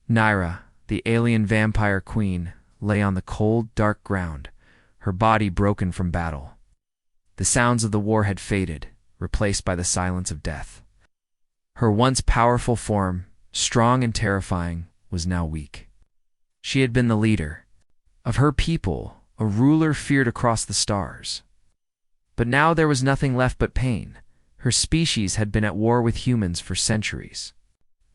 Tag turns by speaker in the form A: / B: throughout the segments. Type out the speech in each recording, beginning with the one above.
A: Naira, the alien vampire queen, lay on the cold, dark ground, her body broken from battle. The sounds of the war had faded, replaced by the silence of death. Her once powerful form, strong and terrifying, was now weak. She had been the leader of her people, a ruler feared across the stars. But now there was nothing left but pain. Her species had been at war with humans for centuries.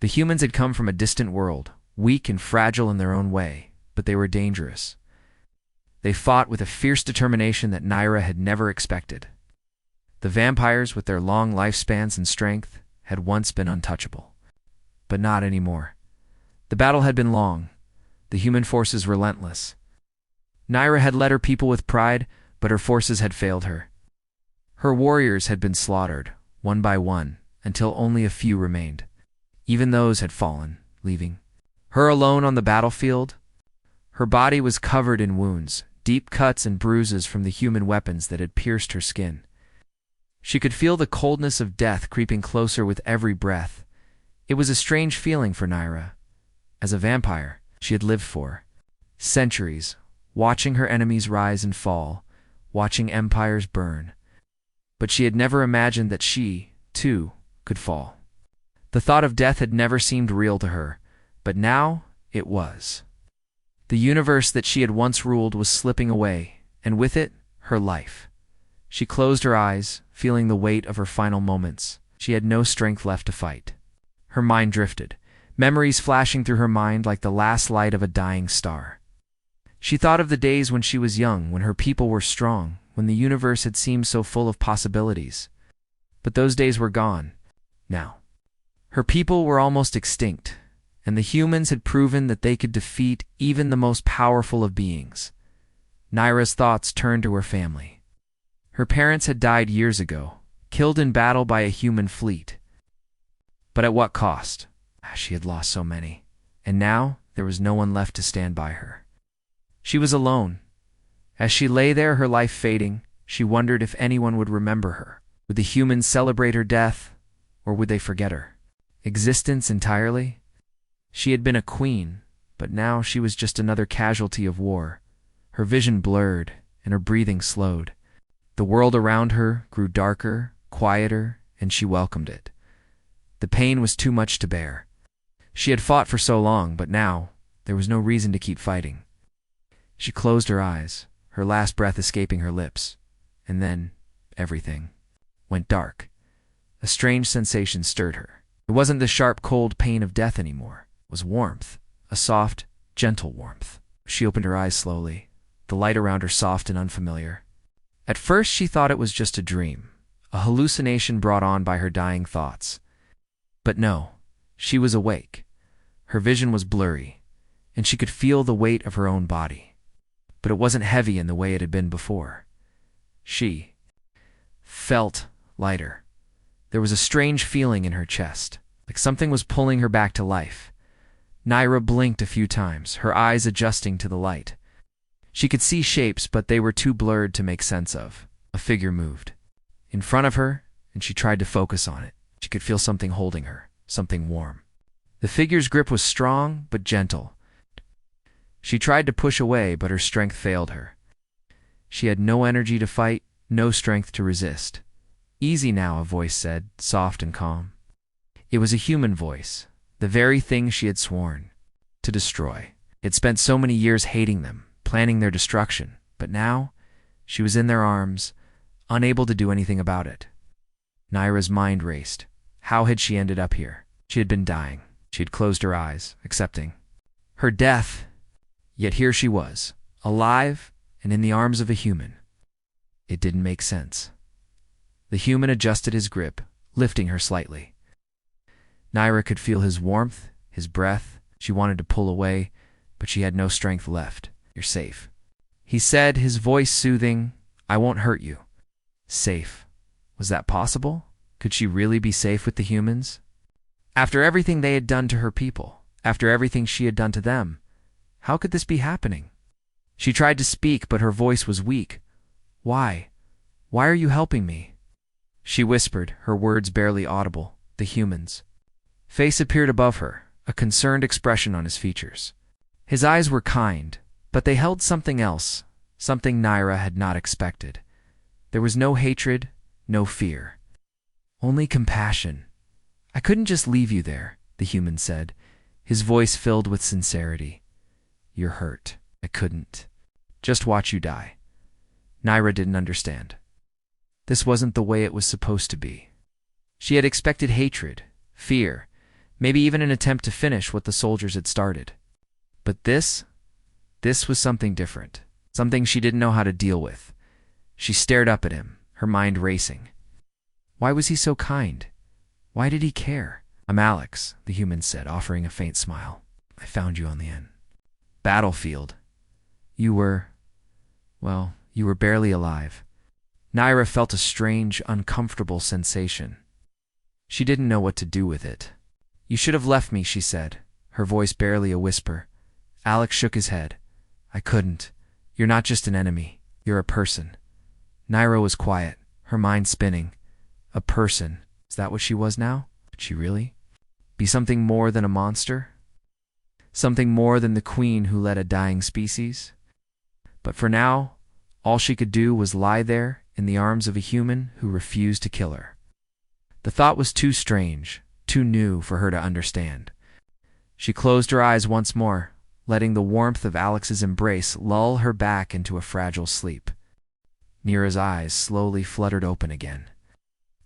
A: The humans had come from a distant world, weak and fragile in their own way, but they were dangerous. They fought with a fierce determination that Naira had never expected. The vampires, with their long lifespans and strength, had once been untouchable. But not anymore. The battle had been long, the human forces relentless. Naira had led her people with pride, but her forces had failed her. Her warriors had been slaughtered, one by one, until only a few remained. Even those had fallen, leaving her alone on the battlefield. Her body was covered in wounds, deep cuts and bruises from the human weapons that had pierced her skin. She could feel the coldness of death creeping closer with every breath. It was a strange feeling for Naira. As a vampire, she had lived for centuries, watching her enemies rise and fall, watching empires burn. But she had never imagined that she, too, could fall. The thought of death had never seemed real to her, but now it was. The universe that she had once ruled was slipping away, and with it, her life. She closed her eyes, feeling the weight of her final moments. She had no strength left to fight. Her mind drifted, memories flashing through her mind like the last light of a dying star. She thought of the days when she was young, when her people were strong, when the universe had seemed so full of possibilities. But those days were gone, now. Her people were almost extinct, and the humans had proven that they could defeat even the most powerful of beings. Naira's thoughts turned to her family. Her parents had died years ago, killed in battle by a human fleet. But at what cost? She had lost so many, and now there was no one left to stand by her. She was alone. As she lay there, her life fading, she wondered if anyone would remember her. Would the humans celebrate her death, or would they forget her existence entirely? She had been a queen, but now she was just another casualty of war. Her vision blurred, and her breathing slowed. The world around her grew darker, quieter, and she welcomed it. The pain was too much to bear. She had fought for so long, but now there was no reason to keep fighting. She closed her eyes, her last breath escaping her lips, and then everything went dark. A strange sensation stirred her. It wasn't the sharp, cold pain of death anymore. It was warmth, a soft, gentle warmth. She opened her eyes slowly, the light around her soft and unfamiliar. At first she thought it was just a dream, a hallucination brought on by her dying thoughts. But no, she was awake. Her vision was blurry, and she could feel the weight of her own body. But it wasn't heavy in the way it had been before. She felt lighter. There was a strange feeling in her chest, like something was pulling her back to life. Naira blinked a few times, her eyes adjusting to the light. She could see shapes, but they were too blurred to make sense of. A figure moved in front of her, and she tried to focus on it. She could feel something holding her, something warm. The figure's grip was strong, but gentle. She tried to push away, but her strength failed her. She had no energy to fight, no strength to resist. "Easy now," a voice said, soft and calm. It was a human voice, the very thing she had sworn to destroy. It spent so many years hating them, planning their destruction, but now she was in their arms, unable to do anything about it. Naira's mind raced. How had she ended up here? She had been dying. She had closed her eyes, accepting her death. Yet here she was, alive and in the arms of a human. It didn't make sense. The human adjusted his grip, lifting her slightly. Naira could feel his warmth, his breath. She wanted to pull away, but she had no strength left. "You're safe," he said, his voice soothing. "I won't hurt you." Safe. Was that possible? Could she really be safe with the humans? After everything they had done to her people, after everything she had done to them, how could this be happening? She tried to speak, but her voice was weak. "Why? Why are you helping me?" She whispered, her words barely audible. "The humans." Face appeared above her, a concerned expression on his features. His eyes were kind, but they held something else, something Naira had not expected. There was no hatred, no fear. Only compassion. "I couldn't just leave you there," the human said, his voice filled with sincerity. "You're hurt. I couldn't just watch you die." Naira didn't understand. This wasn't the way it was supposed to be. She had expected hatred, fear, maybe even an attempt to finish what the soldiers had started. But this was something different, something she didn't know how to deal with. She stared up at him, her mind racing. Why was he so kind? Why did he care? "I'm Alex," the human said, offering a faint smile. "I found you on the end battlefield. You were barely alive." Naira felt a strange, uncomfortable sensation. She didn't know what to do with it. "You should have left me," she said, her voice barely a whisper. Alex shook his head. "I couldn't. You're not just an enemy. You're a person." Naira was quiet, her mind spinning. A person. Is that what she was now? Could she really be something more than a monster? Something more than the queen who led a dying species? But for now, all she could do was lie there in the arms of a human who refused to kill her. The thought was too strange, too new for her to understand. She closed her eyes once more, letting the warmth of Alex's embrace lull her back into a fragile sleep. Naira's eyes slowly fluttered open again.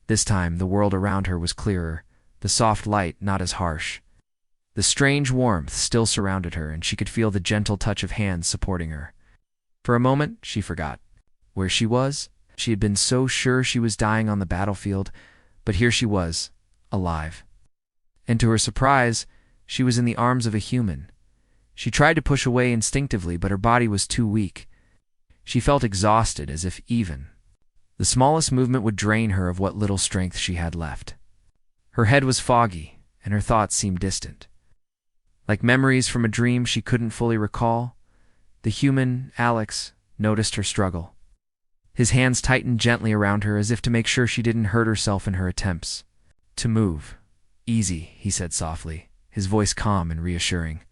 A: This time, the world around her was clearer, the soft light not as harsh. The strange warmth still surrounded her, and she could feel the gentle touch of hands supporting her. For a moment, she forgot where she was. She had been so sure she was dying on the battlefield, but here she was, alive. And to her surprise, she was in the arms of a human. She tried to push away instinctively, but her body was too weak. She felt exhausted, as if even the smallest movement would drain her of what little strength she had left. Her head was foggy, and her thoughts seemed distant. Like memories from a dream she couldn't fully recall, the human, Alex, noticed her struggle. His hands tightened gently around her as if to make sure she didn't hurt herself in her attempts to move. "Easy," he said softly, his voice calm and reassuring.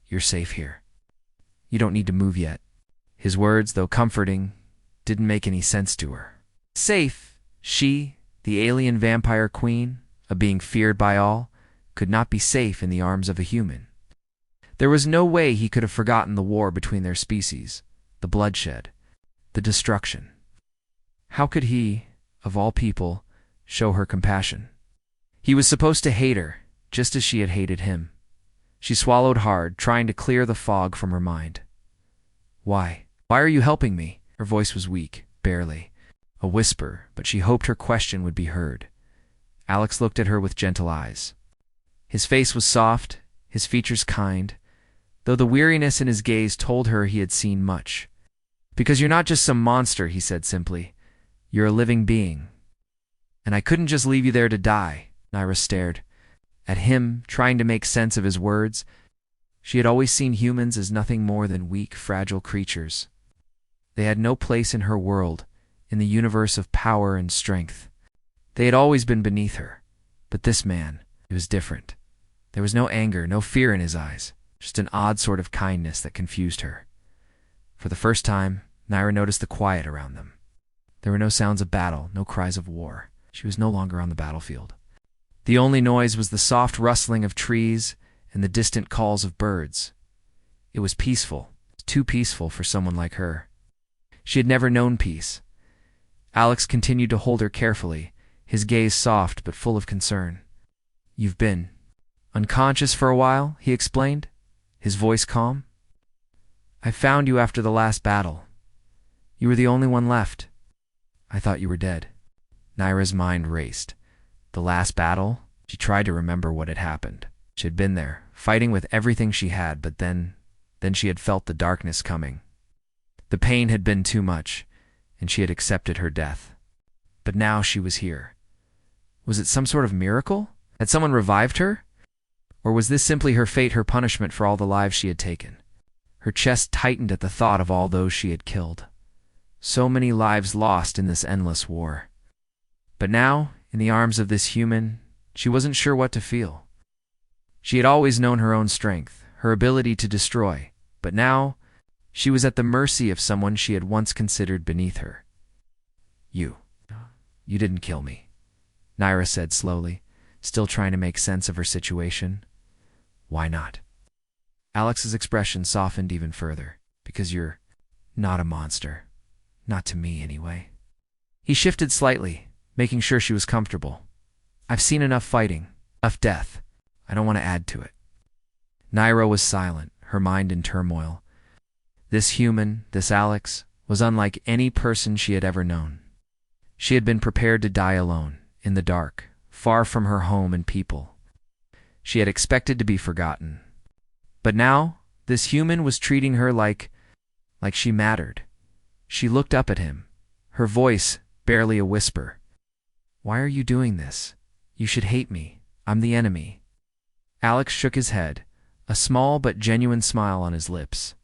A: "You're safe here. You don't need to move yet." His words, though comforting, didn't make any sense to her. Safe? She, the alien vampire queen, a being feared by all, could not be safe in the arms of a human. There was no way he could have forgotten the war between their species, the bloodshed, the destruction. How could he, of all people, show her compassion? He was supposed to hate her, just as she had hated him. She swallowed hard, trying to clear the fog from her mind. Why? Why are you helping me?" Her voice was weak, barely a whisper, but she hoped her question would be heard. Alex looked at her with gentle eyes. His face was soft, his features kind, though the weariness in his gaze told her he had seen much. "Because you're not just some monster," he said simply. "You're a living being. And I couldn't just leave you there to die." Naira stared at him, trying to make sense of his words. She had always seen humans as nothing more than weak, fragile creatures. They had no place in her world, in the universe of power and strength. They had always been beneath her. But this man, it was different. There was no anger, no fear in his eyes, just an odd sort of kindness that confused her. For the first time, Naira noticed the quiet around them. There were no sounds of battle, no cries of war. She was no longer on the battlefield. The only noise was the soft rustling of trees and the distant calls of birds. It was peaceful, too peaceful for someone like her. She had never known peace. Alex continued to hold her carefully, his gaze soft but full of concern. "You've been unconscious for a while," he explained, his voice calm. "I found you after the last battle. You were the only one left. I thought you were dead." Naira's mind raced. The last battle? She tried to remember what had happened. She had been there, fighting with everything she had, but then she had felt the darkness coming. The pain had been too much, and she had accepted her death. But now she was here. Was it some sort of miracle? Had someone revived her? Or was this simply her fate, her punishment for all the lives she had taken? Her chest tightened at the thought of all those she had killed. So many lives lost in this endless war. But now, in the arms of this human, she wasn't sure what to feel. She had always known her own strength, her ability to destroy, but now she was at the mercy of someone she had once considered beneath her. You didn't kill me," Naira said slowly, still trying to make sense of her situation. "Why not?" Alex's expression softened even further. "Because you're not a monster. Not to me, anyway." He shifted slightly, making sure she was comfortable. "I've seen enough fighting, enough death. I don't want to add to it." Naira was silent, her mind in turmoil. This human, this Alex, was unlike any person she had ever known. She had been prepared to die alone, in the dark, far from her home and people. She had expected to be forgotten. But now, this human was treating her like she mattered. She looked up at him, her voice barely a whisper. "Why are you doing this? You should hate me. I'm the enemy." Alex shook his head, a small but genuine smile on his lips.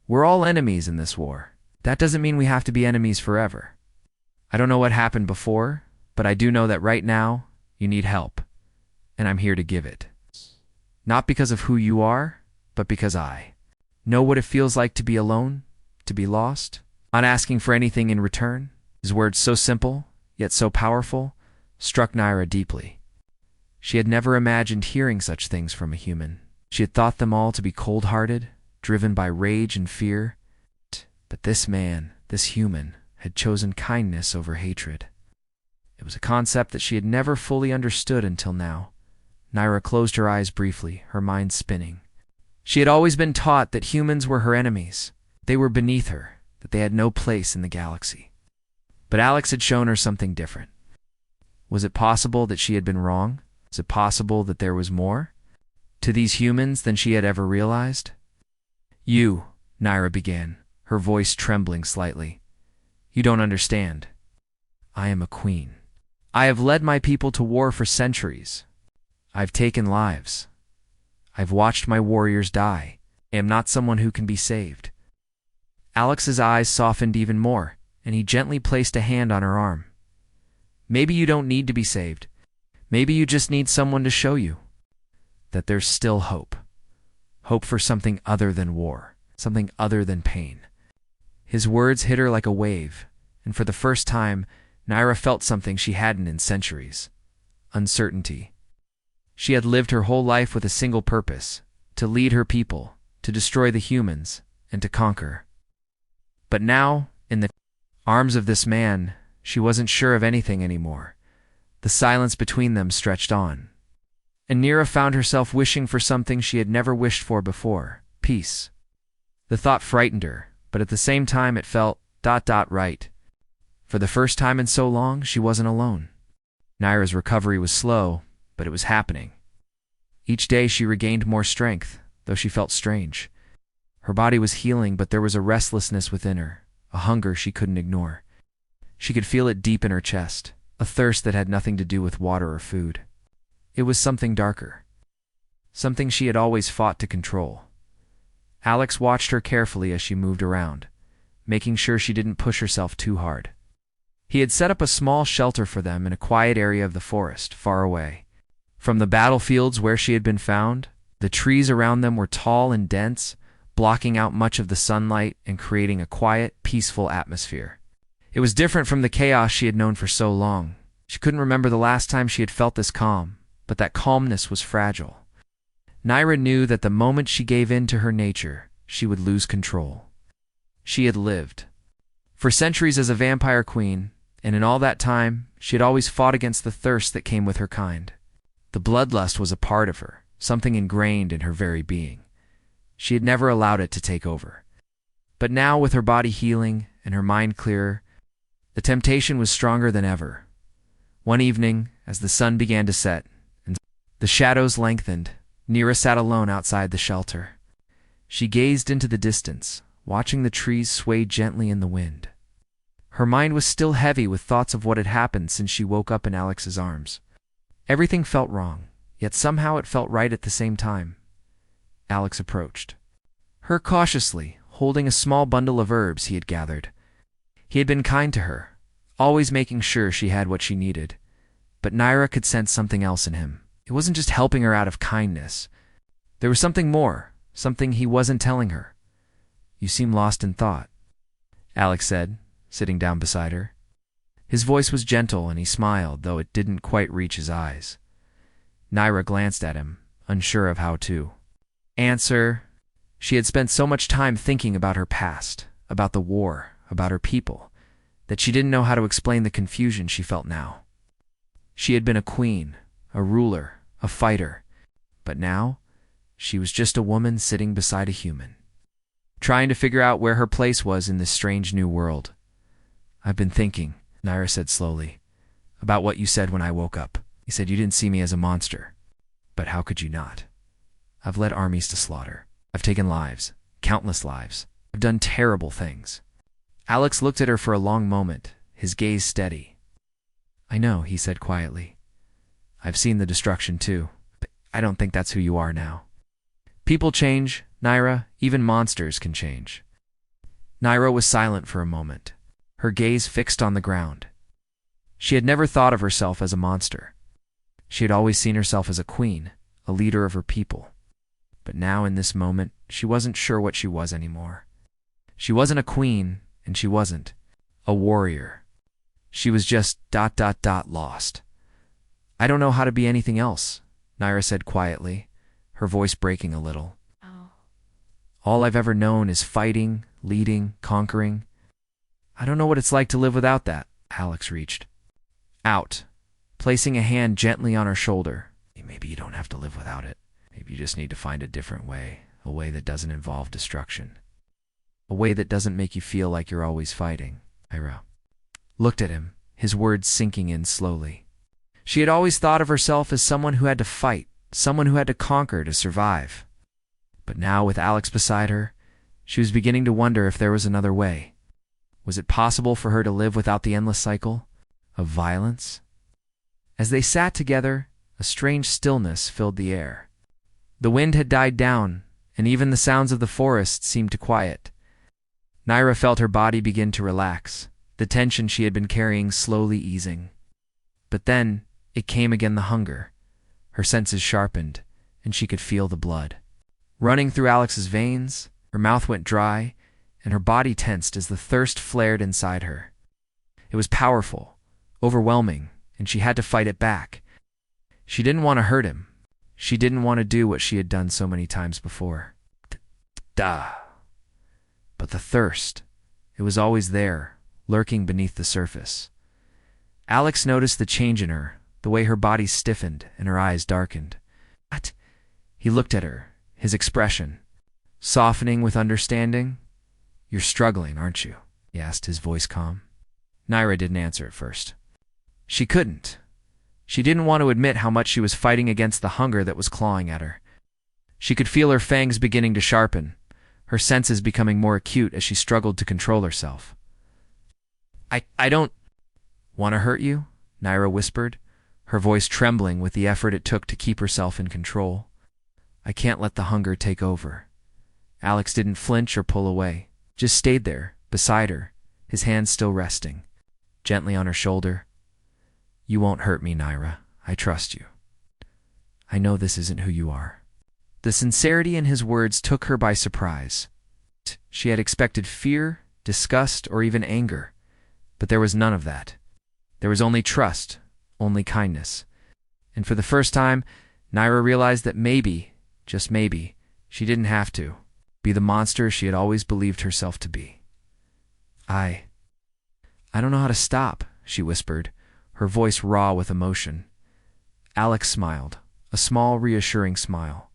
A: "We're all enemies in this war. That doesn't mean we have to be enemies forever. I don't know what happened before, but I do know that right now, you need help, and I'm here to give it. Not because of who you are, but because I know what it feels like to be alone, to be lost, not asking for anything in return." His words, so simple, yet so powerful, struck Naira deeply. She had never imagined hearing such things from a human. She had thought them all to be cold-hearted, driven by rage and fear. But this man, this human, had chosen kindness over hatred. It was a concept that she had never fully understood until now. Naira closed her eyes briefly, her mind spinning. She had always been taught that humans were her enemies. They were beneath her, that they had no place in the galaxy. But Alex had shown her something different. Was it possible that she had been wrong? Was it possible that there was more to these humans than she had ever realized? "You," Naira began, her voice trembling slightly. "You don't understand. I am a queen. I have led my people to war for centuries. I've taken lives. I've watched my warriors die. I am not someone who can be saved." Alex's eyes softened even more, and he gently placed a hand on her arm. "Maybe you don't need to be saved. Maybe you just need someone to show you that there's still hope. Hope for something other than war, something other than pain." His words hit her like a wave, and for the first time, Naira felt something she hadn't in centuries: uncertainty. She had lived her whole life with a single purpose: to lead her people, to destroy the humans, and to conquer. But now, in the arms of this man, she wasn't sure of anything anymore. The silence between them stretched on. And Naira found herself wishing for something she had never wished for before: peace. The thought frightened her, but at the same time it felt right. For the first time in so long, she wasn't alone. Naira's recovery was slow, but it was happening. Each day she regained more strength, though she felt strange. Her body was healing, but there was a restlessness within her, a hunger she couldn't ignore. She could feel it deep in her chest, a thirst that had nothing to do with water or food. It was something darker, something she had always fought to control. Alex watched her carefully as she moved around, making sure she didn't push herself too hard. He had set up a small shelter for them in a quiet area of the forest, far away. From the battlefields where she had been found, the trees around them were tall and dense, blocking out much of the sunlight and creating a quiet, peaceful atmosphere. It was different from the chaos she had known for so long. She couldn't remember the last time she had felt this calm, but that calmness was fragile. Naira knew that the moment she gave in to her nature, she would lose control. She had lived for centuries as a vampire queen, and in all that time, she had always fought against the thirst that came with her kind. The bloodlust was a part of her, something ingrained in her very being. She had never allowed it to take over. But now, with her body healing and her mind clearer, the temptation was stronger than ever. One evening, as the sun began to set and the shadows lengthened, Naira sat alone outside the shelter. She gazed into the distance, watching the trees sway gently in the wind. Her mind was still heavy with thoughts of what had happened since she woke up in Alex's arms. Everything felt wrong, yet somehow it felt right at the same time. Alex approached her cautiously, holding a small bundle of herbs he had gathered. He had been kind to her, always making sure she had what she needed. But Naira could sense something else in him. It wasn't just helping her out of kindness. There was something more, something he wasn't telling her. You seem lost in thought, Alex said, sitting down beside her. His voice was gentle and he smiled, though it didn't quite reach his eyes. Naira glanced at him, unsure of how to answer. She had spent so much time thinking about her past, about the war, about her people, that she didn't know how to explain the confusion she felt now. She had been a queen, a ruler, a fighter, but now she was just a woman sitting beside a human, trying to figure out where her place was in this strange new world. I've been thinking, Naira said slowly, about what you said when I woke up. You said you didn't see me as a monster. But how could you not? I've led armies to slaughter. I've taken lives, countless lives. I've done terrible things. Alex looked at her for a long moment, his gaze steady. I know, he said quietly. I've seen the destruction too, but I don't think that's who you are now. People change, Naira, even monsters can change. Naira was silent for a moment, her gaze fixed on the ground. She had never thought of herself as a monster. She had always seen herself as a queen, a leader of her people. But now in this moment, she wasn't sure what she was anymore. She wasn't a queen, and she wasn't a warrior. She was just ... lost. I don't know how to be anything else, Naira said quietly, her voice breaking a little.
B: Oh.
A: All I've ever known is fighting, leading, conquering. I don't know what it's like to live without that. Alex reached out, placing a hand gently on her shoulder. Maybe you don't have to live without it. Maybe you just need to find a different way, a way that doesn't involve destruction. A way that doesn't make you feel like you're always fighting. Naira looked at him, his words sinking in slowly. She had always thought of herself as someone who had to fight, someone who had to conquer to survive. But now, with Alex beside her, she was beginning to wonder if there was another way. Was it possible for her to live without the endless cycle of violence? As they sat together, a strange stillness filled the air. The wind had died down, and even the sounds of the forest seemed to quiet. Naira felt her body begin to relax, the tension she had been carrying slowly easing. But then, it came again, the hunger. Her senses sharpened, and she could feel the blood running through Alex's veins. Her mouth went dry, and her body tensed as the thirst flared inside her. It was powerful, overwhelming, and she had to fight it back. She didn't want to hurt him. She didn't want to do what she had done so many times before. But the thirst, it was always there, lurking beneath the surface. Alex noticed the change in her, the way her body stiffened and her eyes darkened. What? He looked at her, his expression softening with understanding. You're struggling, aren't you? He asked, his voice calm. Naira didn't answer at first. She couldn't. She didn't want to admit how much she was fighting against the hunger that was clawing at her. She could feel her fangs beginning to sharpen, her senses becoming more acute as she struggled to control herself. I don't want to hurt you, Naira whispered, her voice trembling with the effort it took to keep herself in control. I can't let the hunger take over. Alex didn't flinch or pull away, just stayed there, beside her, his hands still resting, gently on her shoulder. You won't hurt me, Naira. I trust you. I know this isn't who you are. The sincerity in his words took her by surprise. She had expected fear, disgust, or even anger, but there was none of that. There was only trust, only kindness. And for the first time, Naira realized that maybe, just maybe, she didn't have to be the monster she had always believed herself to be. I don't know how to stop, she whispered, her voice raw with emotion. Alex smiled, a small, reassuring smile.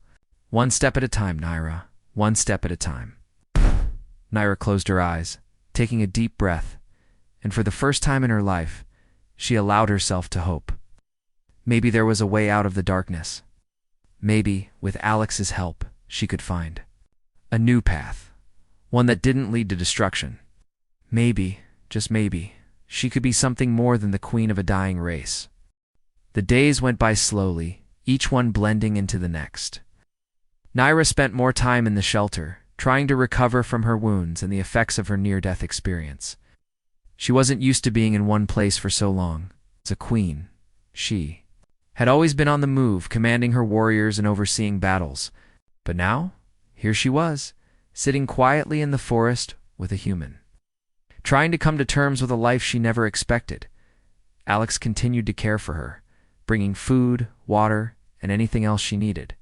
A: One step at a time, Naira, one step at a time. Naira closed her eyes, taking a deep breath, and for the first time in her life, she allowed herself to hope. Maybe there was a way out of the darkness. Maybe, with Alex's help, she could find a new path, one that didn't lead to destruction. Maybe, just maybe, she could be something more than the queen of a dying race. The days went by slowly, each one blending into the next. Naira spent more time in the shelter, trying to recover from her wounds and the effects of her near-death experience. She wasn't used to being in one place for so long. As a queen, she had always been on the move, commanding her warriors and overseeing battles. But now, here she was, sitting quietly in the forest with a human, trying to come to terms with a life she never expected. Alex continued to care for her, bringing food, water, and anything else she needed.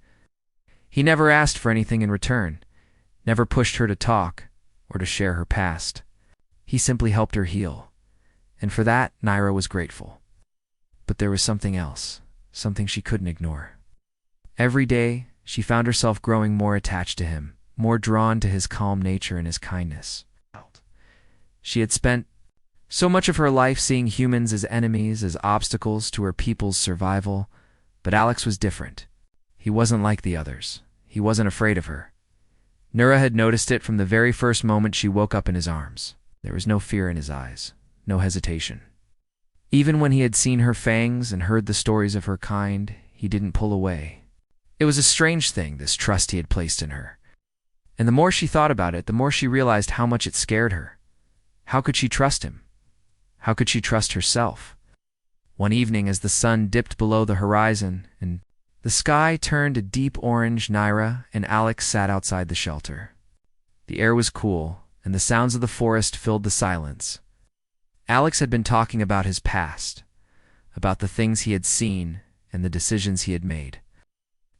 A: He never asked for anything in return, never pushed her to talk or to share her past. He simply helped her heal, and for that, Naira was grateful. But there was something else, something she couldn't ignore. Every day, she found herself growing more attached to him, more drawn to his calm nature and his kindness. She had spent so much of her life seeing humans as enemies, as obstacles to her people's survival, but Alex was different. He wasn't like the others. He wasn't afraid of her. Nura had noticed it from the very first moment she woke up in his arms. There was no fear in his eyes, no hesitation. Even when he had seen her fangs and heard the stories of her kind, he didn't pull away. It was a strange thing, this trust he had placed in her. And the more she thought about it, the more she realized how much it scared her. How could she trust him? How could she trust herself? One evening, as the sun dipped below the horizon and the sky turned a deep orange, Naira and Alex sat outside the shelter. The air was cool, and the sounds of the forest filled the silence. Alex had been talking about his past, about the things he had seen and the decisions he had made.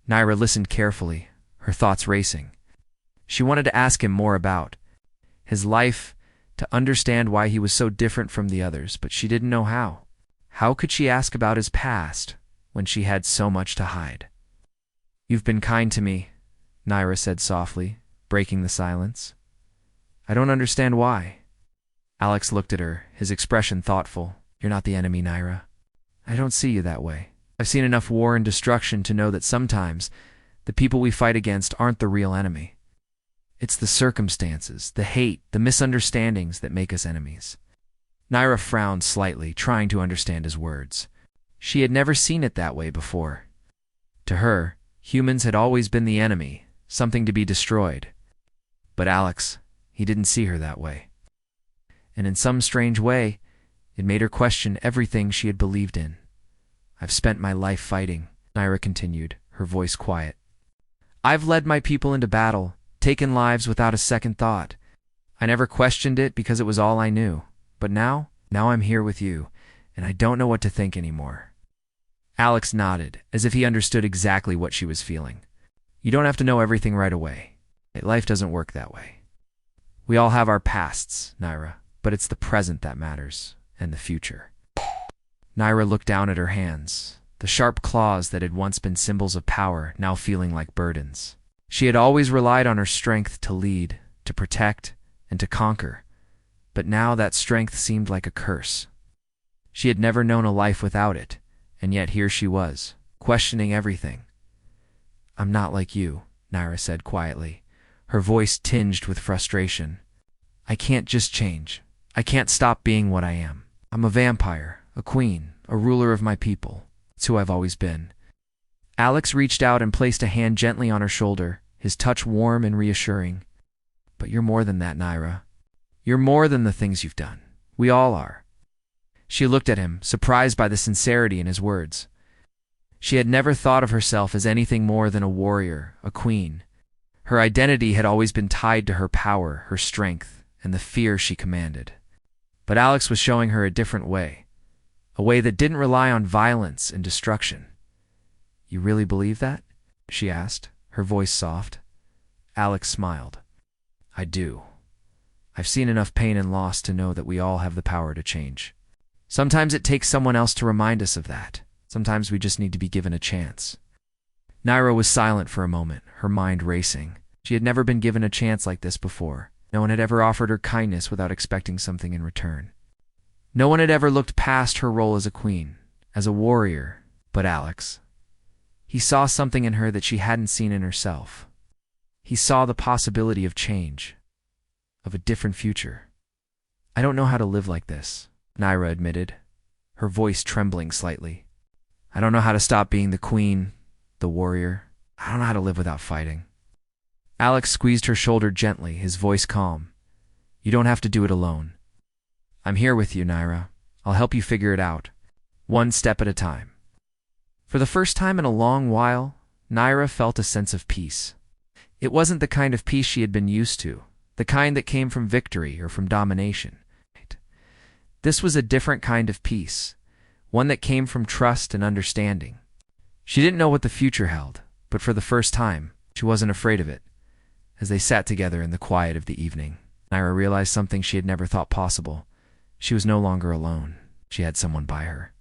A: Naira listened carefully, her thoughts racing. She wanted to ask him more about his life, to understand why he was so different from the others, but she didn't know how. How could she ask about his past when she had so much to hide? "You've been kind to me," Naira said softly, breaking the silence. "I don't understand why." Alex looked at her, his expression thoughtful. "You're not the enemy, Naira. I don't see you that way. I've seen enough war and destruction to know that sometimes the people we fight against aren't the real enemy. It's the circumstances, the hate, the misunderstandings that make us enemies." Naira frowned slightly, trying to understand his words. She had never seen it that way before. To her, humans had always been the enemy, something to be destroyed. But Alex, he didn't see her that way. And in some strange way, it made her question everything she had believed in. "I've spent my life fighting," Naira continued, her voice quiet. "I've led my people into battle, taken lives without a second thought. I never questioned it because it was all I knew. But now I'm here with you, and I don't know what to think anymore." Alex nodded, as if he understood exactly what she was feeling. "You don't have to know everything right away. Life doesn't work that way. We all have our pasts, Naira, but it's the present that matters, and the future." Naira looked down at her hands, the sharp claws that had once been symbols of power now feeling like burdens. She had always relied on her strength to lead, to protect, and to conquer, but now that strength seemed like a curse. She had never known a life without it, and yet here she was, questioning everything. "I'm not like you," Naira said quietly, her voice tinged with frustration. "I can't just change. I can't stop being what I am. I'm a vampire, a queen, a ruler of my people. It's who I've always been." Alex reached out and placed a hand gently on her shoulder, his touch warm and reassuring. "But you're more than that, Naira. You're more than the things you've done. We all are." She looked at him, surprised by the sincerity in his words. She had never thought of herself as anything more than a warrior, a queen. Her identity had always been tied to her power, her strength, and the fear she commanded. But Alex was showing her a different way, a way that didn't rely on violence and destruction. "You really believe that?" she asked, her voice soft. Alex smiled. "I do. I've seen enough pain and loss to know that we all have the power to change. Sometimes it takes someone else to remind us of that. Sometimes we just need to be given a chance." Naira was silent for a moment, her mind racing. She had never been given a chance like this before. No one had ever offered her kindness without expecting something in return. No one had ever looked past her role as a queen, as a warrior. But Alex, he saw something in her that she hadn't seen in herself. He saw the possibility of change, of a different future. "I don't know how to live like this," Naira admitted, her voice trembling slightly. "I don't know how to stop being the queen, the warrior. I don't know how to live without fighting." Alex squeezed her shoulder gently, his voice calm. "You don't have to do it alone. I'm here with you, Naira. I'll help you figure it out, one step at a time." For the first time in a long while, Naira felt a sense of peace. It wasn't the kind of peace she had been used to, the kind that came from victory or from domination. This was a different kind of peace, one that came from trust and understanding. She didn't know what the future held, but for the first time, she wasn't afraid of it. As they sat together in the quiet of the evening, Naira realized something she had never thought possible. She was no longer alone. She had someone by her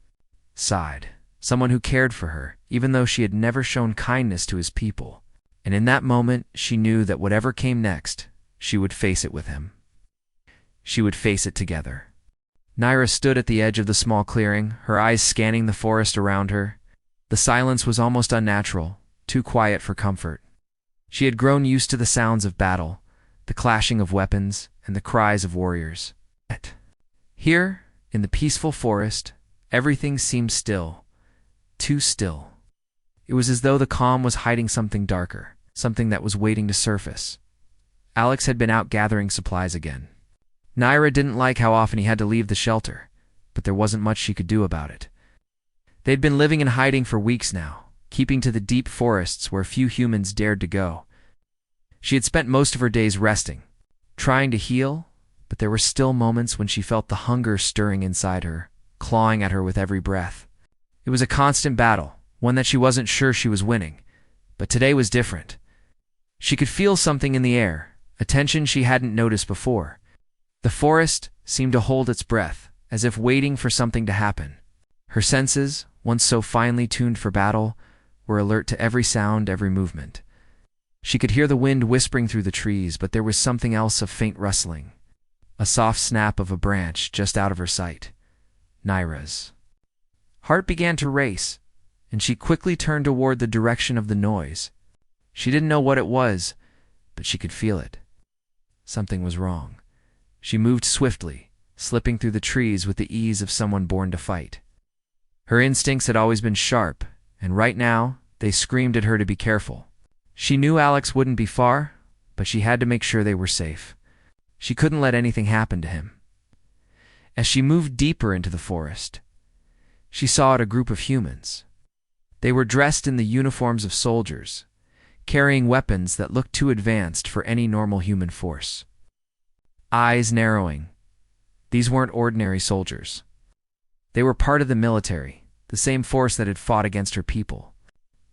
A: side, someone who cared for her, even though she had never shown kindness to his people. And in that moment, she knew that whatever came next, she would face it with him. She would face it together. Naira stood at the edge of the small clearing, her eyes scanning the forest around her. The silence was almost unnatural, too quiet for comfort. She had grown used to the sounds of battle, the clashing of weapons, and the cries of warriors. Here, in the peaceful forest, everything seemed still, too still. It was as though the calm was hiding something darker, something that was waiting to surface. Alex had been out gathering supplies again. Naira didn't like how often he had to leave the shelter, but there wasn't much she could do about it. They'd been living in hiding for weeks now, keeping to the deep forests where few humans dared to go. She had spent most of her days resting, trying to heal, but there were still moments when she felt the hunger stirring inside her, clawing at her with every breath. It was a constant battle, one that she wasn't sure she was winning, but today was different. She could feel something in the air, a tension she hadn't noticed before. The forest seemed to hold its breath, as if waiting for something to happen. Her senses, once so finely tuned for battle, were alert to every sound, every movement. She could hear the wind whispering through the trees, but there was something else, a faint rustling, a soft snap of a branch just out of her sight. Naira's heart began to race, and she quickly turned toward the direction of the noise. She didn't know what it was, but she could feel it. Something was wrong. She moved swiftly, slipping through the trees with the ease of someone born to fight. Her instincts had always been sharp, and right now, they screamed at her to be careful. She knew Alex wouldn't be far, but she had to make sure they were safe. She couldn't let anything happen to him. As she moved deeper into the forest, she saw a group of humans. They were dressed in the uniforms of soldiers, carrying weapons that looked too advanced for any normal human force. Eyes narrowing. These weren't ordinary soldiers. They were part of the military, the same force that had fought against her people.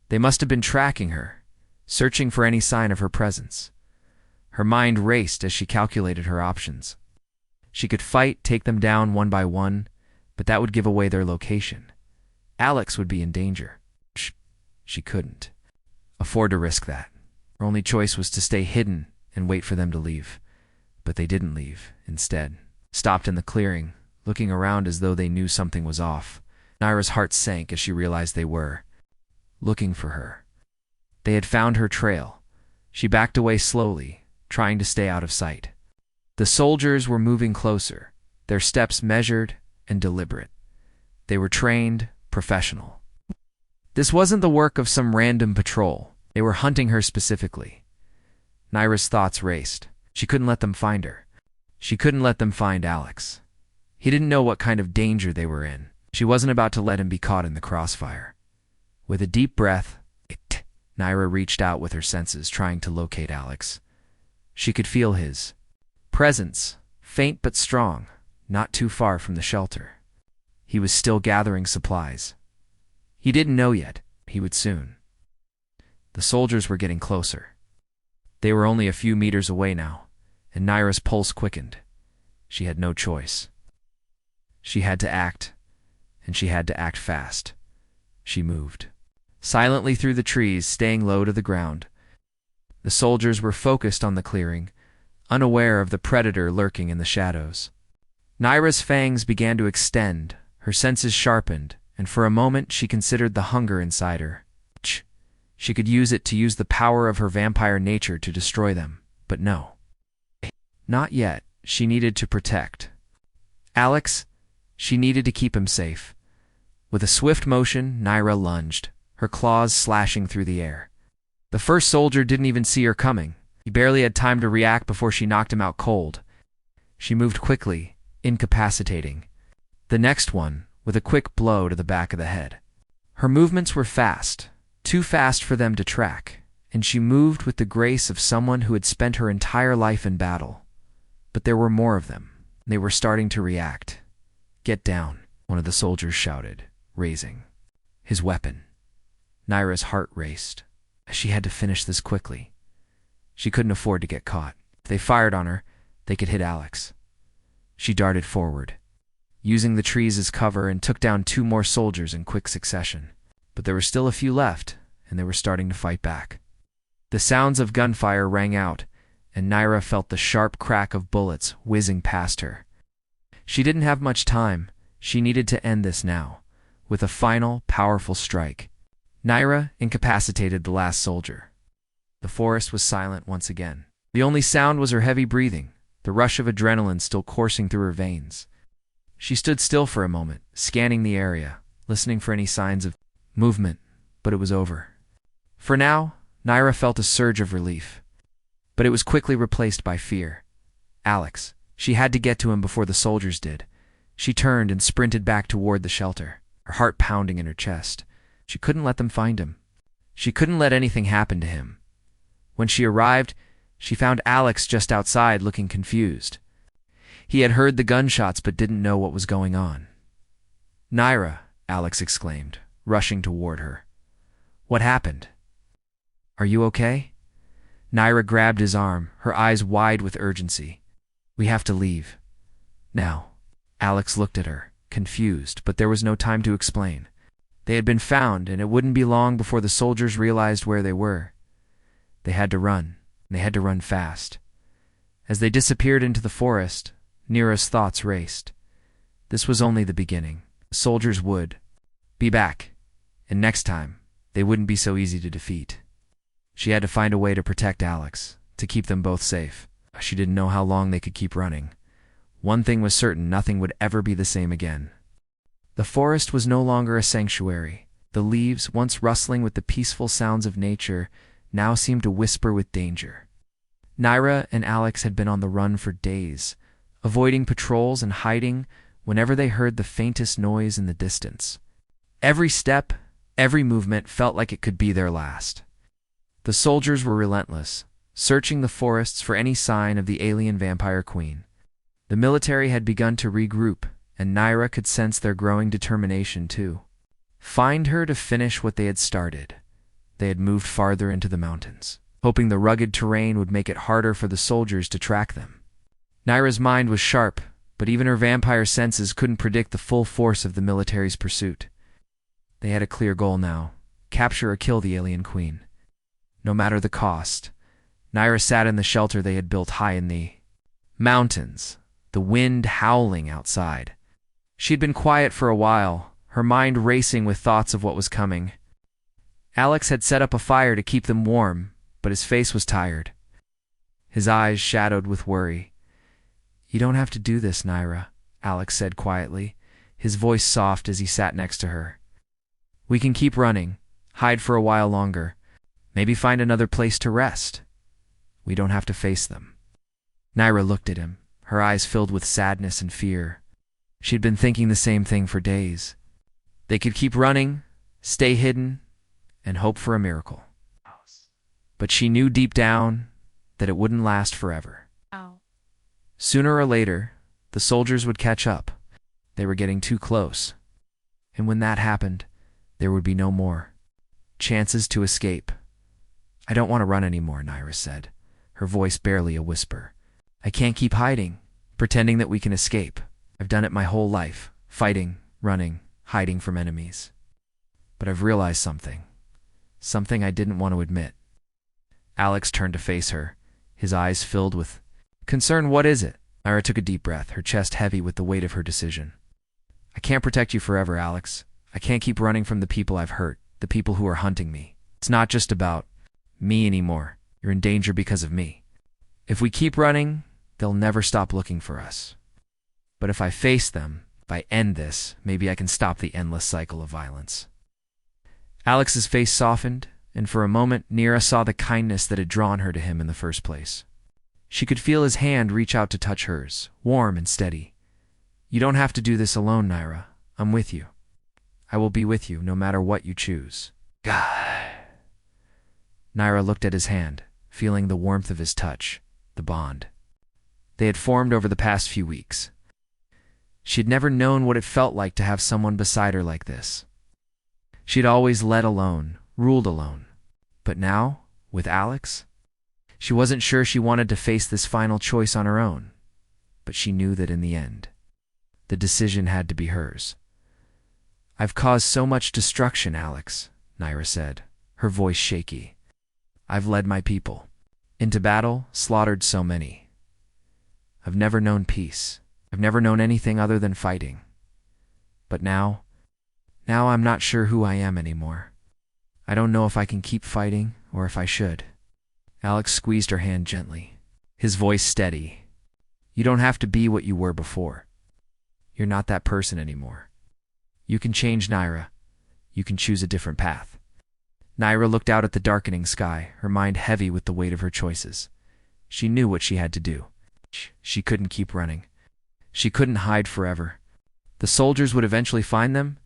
A: They must have been tracking her, searching for any sign of her presence. Her mind raced as she calculated her options. She could fight, take them down one by one, but that would give away their location. Alex would be in danger. She couldn't afford to risk that. Her only choice was to stay hidden and wait for them to leave. But they didn't leave, instead. Stopped in the clearing, looking around as though they knew something was off. Naira's heart sank as she realized they were looking for her. They had found her trail. She backed away slowly, trying to stay out of sight. The soldiers were moving closer, their steps measured and deliberate. They were trained, professional. This wasn't the work of some random patrol. They were hunting her specifically. Naira's thoughts raced. She couldn't let them find her. She couldn't let them find Alex. He didn't know what kind of danger they were in. She wasn't about to let him be caught in the crossfire. With a deep breath, Naira reached out with her senses, trying to locate Alex. She could feel his presence, faint but strong, not too far from the shelter. He was still gathering supplies. He didn't know yet. He would soon. The soldiers were getting closer. They were only a few meters away now, and Naira's pulse quickened. She had no choice. She had to act, and she had to act fast. She moved silently through the trees, staying low to the ground. The soldiers were focused on the clearing, unaware of the predator lurking in the shadows. Naira's fangs began to extend, her senses sharpened, and for a moment she considered the hunger inside her. She could use it to use the power of her vampire nature to destroy them, but no. Not yet. She needed to protect Alex. She needed to keep him safe. With a swift motion, Naira lunged, her claws slashing through the air. The first soldier didn't even see her coming. He barely had time to react before she knocked him out cold. She moved quickly, incapacitating the next one with a quick blow to the back of the head. Her movements were fast, too fast for them to track, and she moved with the grace of someone who had spent her entire life in battle. But there were more of them. They were starting to react. "Get down," one of the soldiers shouted, raising his weapon. Naira's heart raced. She had to finish this quickly. She couldn't afford to get caught. If they fired on her, they could hit Alex. She darted forward, using the trees as cover, and took down 2 more soldiers in quick succession. But there were still a few left, and they were starting to fight back. The sounds of gunfire rang out, and Naira felt the sharp crack of bullets whizzing past her. She didn't have much time. She needed to end this now, with a final, powerful strike. Naira incapacitated the last soldier. The forest was silent once again. The only sound was her heavy breathing, the rush of adrenaline still coursing through her veins. She stood still for a moment, scanning the area, listening for any signs of movement, but it was over. For now, Naira felt a surge of relief, but it was quickly replaced by fear. Alex. She had to get to him before the soldiers did. She turned and sprinted back toward the shelter, her heart pounding in her chest. She couldn't let them find him. She couldn't let anything happen to him. When she arrived, she found Alex just outside, looking confused. He had heard the gunshots but didn't know what was going on. "Naira," Alex exclaimed, rushing toward her. "What happened? Are you okay?" Naira grabbed his arm, her eyes wide with urgency. "We have to leave. Now." Alex looked at her, confused, but there was no time to explain. They had been found, and it wouldn't be long before the soldiers realized where they were. They had to run, and they had to run fast. As they disappeared into the forest, Naira's thoughts raced. This was only the beginning. The soldiers would be back, and next time, they wouldn't be so easy to defeat. She had to find a way to protect Alex, to keep them both safe. She didn't know how long they could keep running. One thing was certain: nothing would ever be the same again. The forest was no longer a sanctuary. The leaves, once rustling with the peaceful sounds of nature, now seemed to whisper with danger. Naira and Alex had been on the run for days, avoiding patrols and hiding whenever they heard the faintest noise in the distance. Every step, every movement felt like it could be their last. The soldiers were relentless, searching the forests for any sign of the alien vampire queen. The military had begun to regroup, and Naira could sense their growing determination too. Find her to finish what they had started. They had moved farther into the mountains, hoping the rugged terrain would make it harder for the soldiers to track them. Naira's mind was sharp, but even her vampire senses couldn't predict the full force of the military's pursuit. They had a clear goal now: capture or kill the alien queen. No matter the cost. Naira sat in the shelter they had built high in the mountains, the wind howling outside. She had been quiet for a while, her mind racing with thoughts of what was coming. Alex had set up a fire to keep them warm, but his face was tired, his eyes shadowed with worry. "You don't have to do this, Naira," Alex said quietly, his voice soft as he sat next to her. "We can keep running, hide for a while longer, maybe find another place to rest. We don't have to face them." Naira looked at him, her eyes filled with sadness and fear. She'd been thinking the same thing for days. They could keep running, stay hidden, and hope for a miracle. But she knew deep down that it wouldn't last forever. Sooner or later, the soldiers would catch up. They were getting too close. And when that happened, there would be no more chances to escape. "I don't want to run anymore," Naira said, her voice barely a whisper. "I can't keep hiding, pretending that we can escape. I've done it my whole life, fighting, running, hiding from enemies. But I've realized something I didn't want to admit." Alex turned to face her, his eyes filled with concern. "What is it?" Naira took a deep breath, her chest heavy with the weight of her decision. "I can't protect you forever, Alex. I can't keep running from the people I've hurt, the people who are hunting me. It's not just about me anymore. You're in danger because of me. If we keep running, they'll never stop looking for us. But if I face them, if I end this, maybe I can stop the endless cycle of violence." Alex's face softened, and for a moment Naira saw the kindness that had drawn her to him in the first place. She could feel his hand reach out to touch hers, warm and steady. "You don't have to do this alone, Naira. I'm with you. I will be with you no matter what you choose." God. Naira looked at his hand, feeling the warmth of his touch, the bond they had formed over the past few weeks. She had never known what it felt like to have someone beside her like this. She had always led alone, ruled alone. But now, with Alex, she wasn't sure she wanted to face this final choice on her own. But she knew that in the end, the decision had to be hers. "I've caused so much destruction, Alex," Naira said, her voice shaky. "I've led my people into battle, slaughtered so many. I've never known peace. I've never known anything other than fighting. But now I'm not sure who I am anymore. I don't know if I can keep fighting or if I should." Alex squeezed her hand gently, his voice steady. "You don't have to be what you were before. You're not that person anymore. You can change, Naira. You can choose a different path." Naira looked out at the darkening sky, her mind heavy with the weight of her choices. She knew what she had to do. She couldn't keep running. She couldn't hide forever. The soldiers would eventually find them,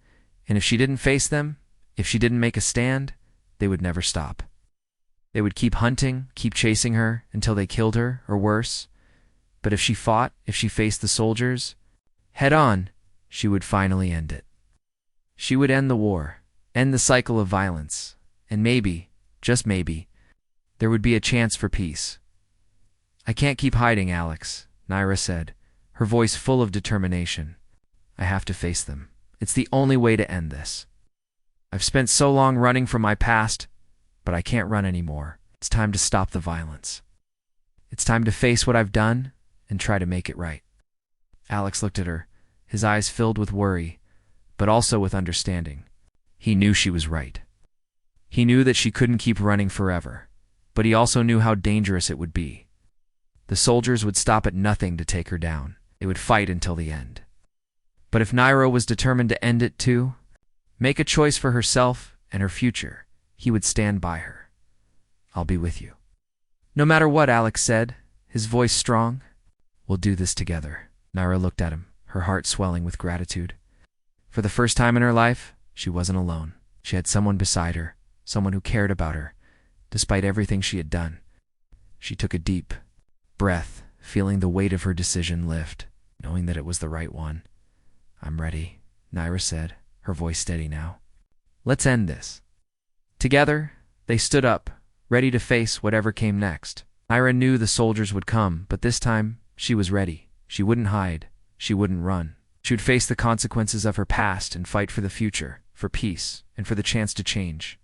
A: and if she didn't face them, if she didn't make a stand, they would never stop. They would keep hunting, keep chasing her, until they killed her, or worse. But if she fought, if she faced the soldiers, head on, she would finally end it. She would end the war, end the cycle of violence, and maybe, just maybe, there would be a chance for peace. "I can't keep hiding, Alex," Naira said, her voice full of determination. "I have to face them. It's the only way to end this. I've spent so long running from my past, but I can't run anymore. It's time to stop the violence. It's time to face what I've done and try to make it right." Alex looked at her, his eyes filled with worry, but also with understanding. He knew she was right. He knew that she couldn't keep running forever, but he also knew how dangerous it would be. The soldiers would stop at nothing to take her down. They would fight until the end. But if Naira was determined to end it too, make a choice for herself and her future, he would stand by her. "I'll be with you." "No matter what," Alex said, his voice strong. "We'll do this together." Naira looked at him, her heart swelling with gratitude. For the first time in her life, she wasn't alone. She had someone beside her, someone who cared about her, despite everything she had done. She took a deep breath, feeling the weight of her decision lift, knowing that it was the right one. "I'm ready," Naira said, her voice steady now. "Let's end this." Together, they stood up, ready to face whatever came next. Naira knew the soldiers would come, but this time, she was ready. She wouldn't hide. She wouldn't run. She would face the consequences of her past and fight for the future, for peace, and for the chance to change.